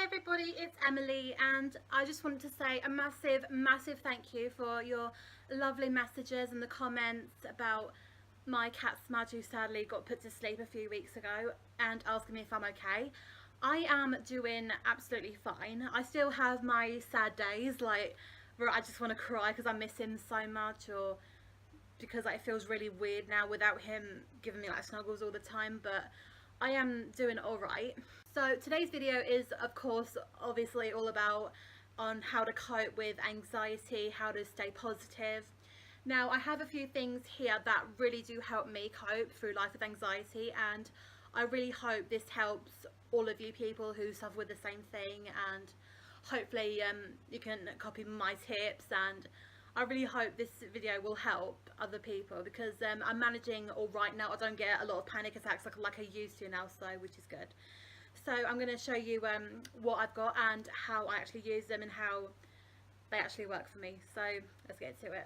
Hi everybody, it's Emily, and I just wanted to say a massive thank you for your lovely messages and the comments about my cat Smudge, who sadly got put to sleep a few weeks ago, and asking me if I'm okay. I am doing absolutely fine. I still have my sad days, like where I just want to cry because I miss him so much, or because it feels really weird now without him giving me like snuggles all the time, but I am doing alright. So today's video is of course obviously all about on how to cope with anxiety, how to stay positive. Now I have a few things here that really do help me cope through life with anxiety, and I really hope this helps all of you people who suffer with the same thing, and hopefully you can copy my tips, and I really hope this video will help other people because I'm managing all right now. I don't get a lot of panic attacks like I used to now, so which is good. So I'm going to show you what I've got and how I actually use them and how they actually work for me. So let's get to it.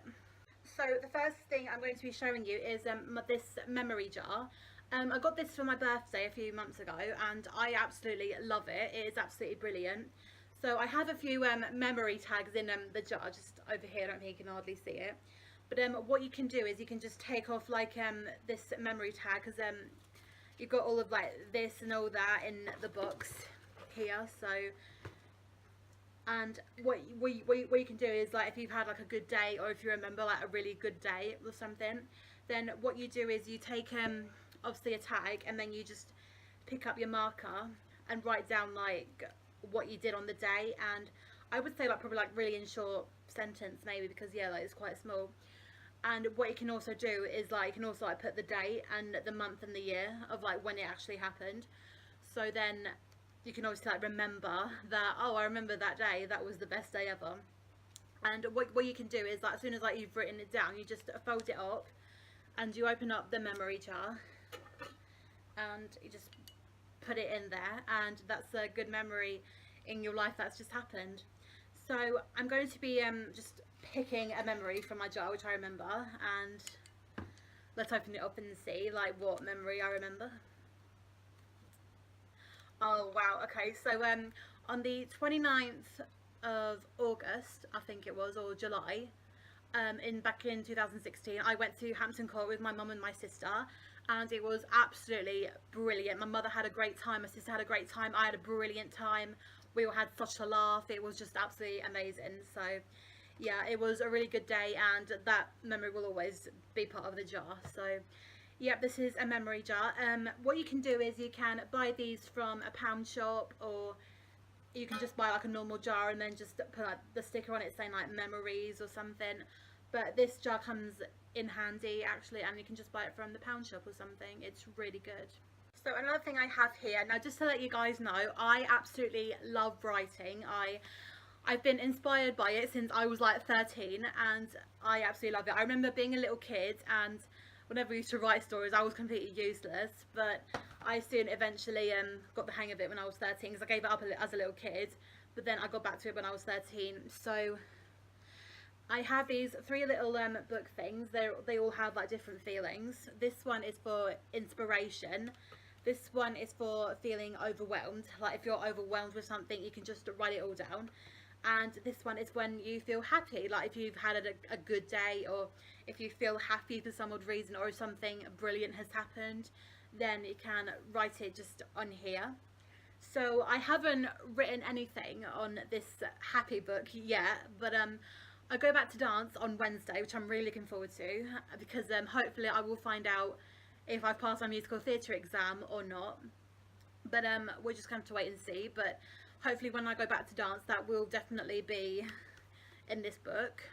So the first thing I'm going to be showing you is this memory jar. I got this for my birthday a few months ago and I absolutely love it. It is absolutely brilliant. So I have a few memory tags in the jar just over here. I don't think you can hardly see it. But what you can do is you can just take off like this memory tag, because you've got all of like this and all that in the box here. So, and what you can do is, like, if you've had like a good day, or if you remember like a really good day or something, then what you do is you take obviously a tag, and then you just pick up your marker and write down like what you did on the day. And I would say like probably like really in short sentence maybe, because yeah, like it's quite small. And what you can also do is like you can also like put the date and the month and the year of like when it actually happened, so then you can obviously like remember that, oh, I remember that day, that was the best day ever. And what you can do is like as soon as like you've written it down, you just fold it up and you open up the memory jar and you just put it in there, and that's a good memory in your life that's just happened. So I'm going to be just picking a memory from my jar which I remember, and let's open it up and see like what memory I remember. Oh wow, okay, so on the 29th of August, I think it was, or July, back in 2016, I went to Hampton Court with my mum and my sister, and it was absolutely brilliant. My mother had a great time, my sister had a great time, I had a brilliant time. We all had such a laugh. It was just absolutely amazing. So yeah, it was a really good day, and that memory will always be part of the jar. So yeah, this is a memory jar. What you can do is you can buy these from a pound shop, or you can just buy like a normal jar and then just put like the sticker on it saying like memories or something. But this jar comes in handy actually, and you can just buy it from the pound shop or something. It's really good. So another thing I have here, now just to let you guys know, I absolutely love writing. I've been inspired by it since I was like 13, and I absolutely love it. I remember being a little kid, and whenever we used to write stories I was completely useless, but I soon eventually got the hang of it when I was 13, because I gave it up as a little kid, but then I got back to it when I was 13. So I have these three little book things. They all have like different feelings. This one is for inspiration. This one is for feeling overwhelmed. Like if you're overwhelmed with something, you can just write it all down. And this one is when you feel happy, like if you've had a good day, or if you feel happy for some odd reason, or if something brilliant has happened, then you can write it just on here. So I haven't written anything on this happy book yet, but I go back to dance on Wednesday, which I'm really looking forward to, because hopefully I will find out if I've passed my musical theatre exam or not. But we're just going to have to wait and see. But hopefully when I go back to dance, that will definitely be in this book.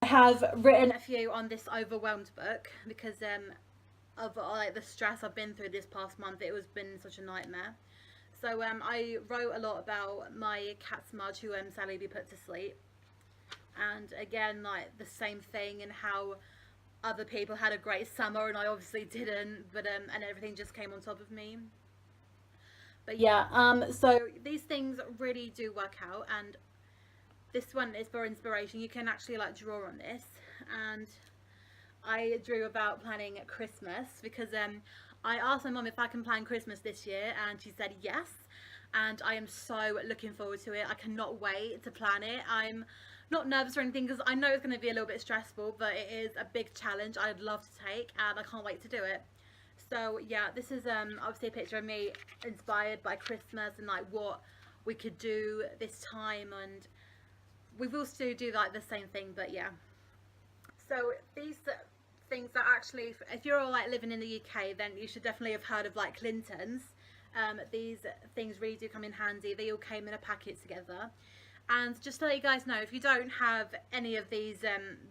I have written a few on this overwhelmed book because of like the stress I've been through this past month. It has been such a nightmare. So I wrote a lot about my cat Smudge, who sadly be put to sleep, and again like the same thing, and how other people had a great summer and I obviously didn't, but and everything just came on top of me. But yeah, so these things really do work out, and this one is for inspiration. You can actually like draw on this, and I drew about planning Christmas because I asked my mum if I can plan Christmas this year, and she said yes. and I am so looking forward to it. I cannot wait to plan it. I'm not nervous or anything because I know it's going to be a little bit stressful, but it is a big challenge I'd love to take, and I can't wait to do it. So yeah, this is obviously a picture of me inspired by Christmas and like what we could do this time, and we will still do like the same thing, but yeah. So these things are actually, if you're all like living in the UK, then you should definitely have heard of like Clintons. These things really do come in handy. They all came in a packet together. And just to let you guys know, if you don't have any of these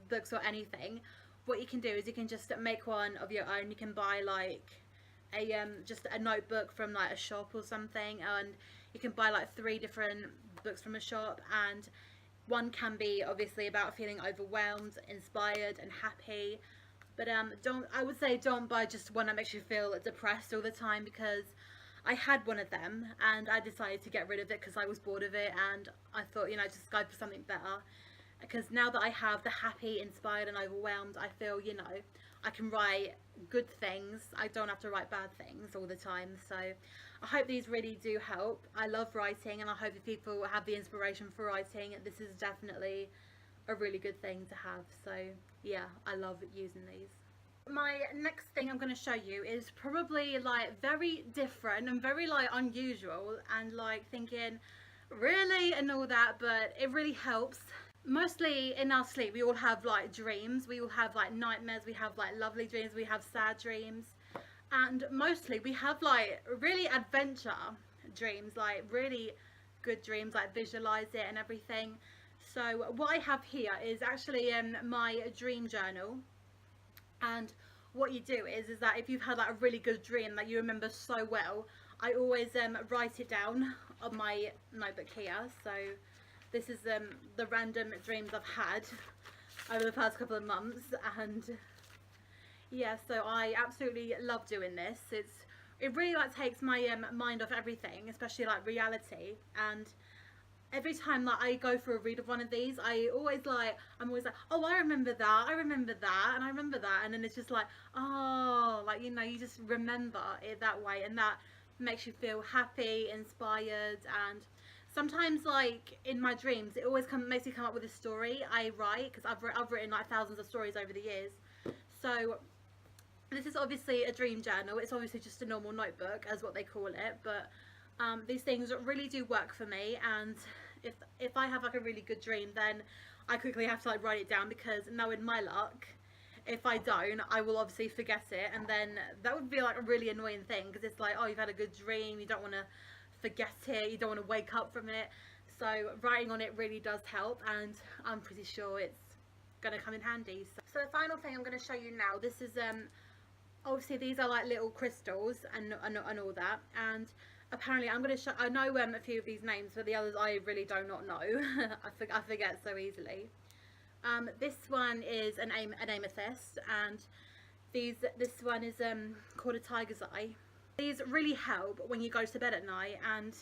books or anything, what you can do is you can just make one of your own. You can buy like a just a notebook from like a shop or something, and you can buy like 3 different books from a shop, and one can be obviously about feeling overwhelmed, inspired and happy. But I would say don't buy just one that makes you feel depressed all the time, because I had one of them and I decided to get rid of it because I was bored of it, and I thought, you know, just go for something better. Because now that I have the happy, inspired and overwhelmed, I feel, you know, I can write good things. I don't have to write bad things all the time. So I hope these really do help. I love writing, and I hope if people have the inspiration for writing, this is definitely a really good thing to have. So yeah, I love using these. My next thing I'm going to show you is probably like very different and very like unusual, and like thinking really and all that, but it really helps. Mostly in our sleep we all have like dreams, we all have like nightmares, we have like lovely dreams, we have sad dreams, and mostly we have like really adventure dreams, like really good dreams, like visualize it and everything. So what I have here is actually my dream journal. And what you do is that if you've had like a really good dream that you remember so well, I always write it down on my notebook here. So this is the random dreams I've had over the past couple of months, and yeah, so I absolutely love doing this. It really like takes my mind off everything, especially like reality. And every time that I go for a read of one of these, I'm always like, oh, I remember that, and I remember that, and then it's just like, oh, like, you know, you just remember it that way, and that makes you feel happy, inspired. And sometimes, like in my dreams, it always makes me come up with a story I write, because I've written like thousands of stories over the years. So this is obviously a dream journal. It's obviously just a normal notebook, as what they call it, but these things really do work for me. And if I have like a really good dream, then I quickly have to like write it down, because knowing my luck, if I don't, I will obviously forget it, and then that would be like a really annoying thing, because it's like, oh, you've had a good dream, you don't want to forget it, you don't want to wake up from it. So writing on it really does help, and I'm pretty sure it's going to come in handy. So the final thing I'm going to show you now, this is obviously these are like little crystals and all that, and apparently I'm going to show, I know a few of these names, but the others I really do not know. I forget so easily. This one is an amethyst, and this one is called a tiger's eye. These really help when you go to bed at night, and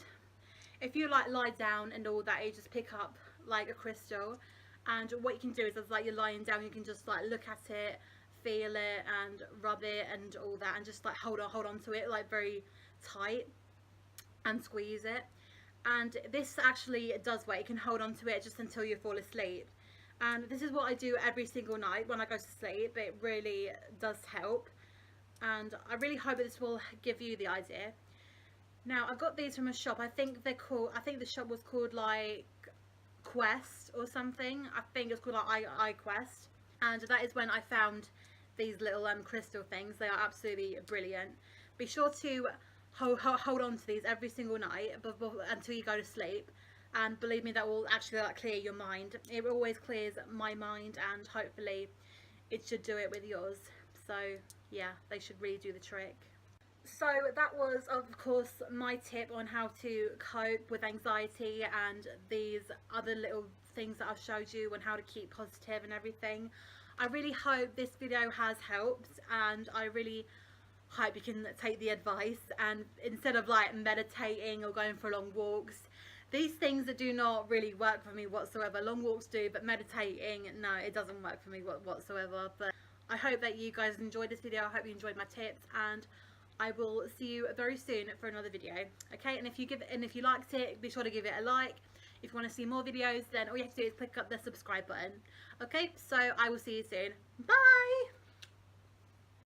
if you like lie down and all that, you just pick up like a crystal, and what you can do is, as like you're lying down, you can just like look at it, feel it and rub it and all that, and just like hold on to it like very tight and squeeze it. And this actually does work. You can hold on to it just until you fall asleep, and this is what I do every single night when I go to sleep. It really does help, and I really hope that this will give you the idea. Now, I got these from a shop. I think the shop was called like Quest or something. I think it's called like iQuest, and that is when I found these little crystal things. They are absolutely brilliant. Be sure to hold on to these every single night until you go to sleep, and believe me, that will actually like clear your mind. It always clears my mind, and hopefully it should do it with yours. So yeah, they should really do the trick. So that was of course my tip on how to cope with anxiety, and these other little things that I've showed you on how to keep positive and everything. I really hope this video has helped, and I really hope you can take the advice, and instead of like meditating or going for long walks, these things that do not really work for me whatsoever. Long walks do, but meditating, no, it doesn't work for me whatsoever. But I hope that you guys enjoyed this video. I hope you enjoyed my tips, and I will see you very soon for another video. Okay, and if you liked it, be sure to give it a like. If you want to see more videos, then all you have to do is click up the subscribe button. Okay, so I will see you soon. Bye.